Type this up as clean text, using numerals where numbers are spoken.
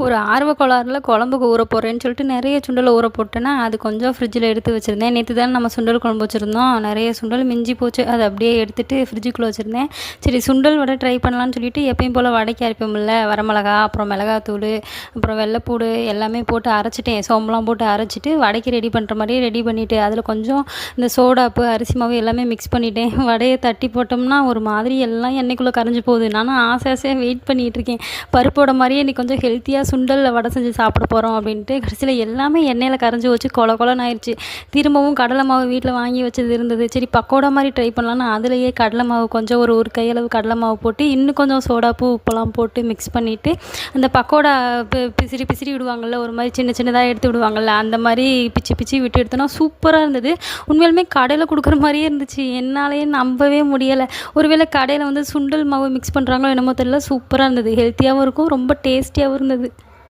ஒரு ஆர்வ கோளாறுல குழம்புக்கு ஊற போடுறேன்னு சொல்லிட்டு நிறைய சுண்டல் ஊற போட்டேன்னா, அது கொஞ்சம் ஃப்ரிட்ஜில் எடுத்து வச்சுருந்தேன். நேத்து தானே நம்ம சுண்டல் குழம்பு வச்சுருந்தோம். நிறைய சுண்டல் மிஞ்சி போச்சு. அத அப்படியே எடுத்துட்டு ஃப்ரிட்ஜுக்குள்ளே வச்சுருந்தேன். சரி சுண்டல் வடை ட்ரை பண்ணலான்னு சொல்லிட்டு எப்பயும் போல் வடைக்கு அரைப்போம்ல, வரமிளகா, அப்புறம் மிளகாத்தூள், அப்புறம் வெள்ளைப்பூடு எல்லாமே போட்டு அரைச்சிட்டேன். சோம்புலாம் போட்டு அரைச்சிட்டு வடைக்கு ரெடி பண்ணுற மாதிரியே ரெடி பண்ணிவிட்டு, அதில் கொஞ்சம் இந்த சோடாப்பு, அரிசி மாவு எல்லாமே மிக்ஸ் பண்ணிட்டேன். வடையை தட்டி போட்டோம்னா ஒரு மாதிரி எல்லாம் எண்ணெய்க்குள்ளே கரைஞ்சு போகுது. நானும் ஆசை ஆசையாக வெயிட் பண்ணிகிட்ருக்கேன். பருப்போட மாதிரியே இன்னைக்கு கொஞ்சம் ஹெல்த்தியாக சுண்டலில் வடை செஞ்சு சாப்பிட போகிறோம் அப்படின்ட்டு கடைசியில் எல்லாமே எண்ணெயில் கரைஞ்சி வச்சு கொல கொலன்னு ஆயிடுச்சு. திரும்பவும் கடலை மாவு வீட்டில் வாங்கி வச்சது இருந்தது. சரி பக்கோடா மாதிரி ட்ரை பண்ணலான்னு அதிலேயே கடலை மாவு கொஞ்சம் ஒரு ஒரு கையளவு கடலை மாவு போட்டு இன்னும் கொஞ்சம் சோடாப்பு உப்பெல்லாம் போட்டு மிக்ஸ் பண்ணிவிட்டு அந்த பக்கோடா பிசிறி பிசிறி விடுவாங்கள்ல, ஒரு மாதிரி சின்ன சின்னதாக எடுத்து விடுவாங்கள்ல, அந்த மாதிரி பிச்சு பிச்சு விட்டு எடுத்தோன்னா சூப்பராக இருந்தது. உண்மையிலுமே கடையில் கொடுக்குற மாதிரியே இருந்துச்சு. என்னாலேயே நம்பவே முடியலை. ஒருவேளை கடையில் வந்து சுண்டல் மாவு மிக்ஸ் பண்ணுறாங்களோ என்னமோ தெரியல, சூப்பராக இருந்தது. ஹெல்த்தியாகவும் இருக்கும், ரொம்ப டேஸ்டியாகவும் இருந்தது.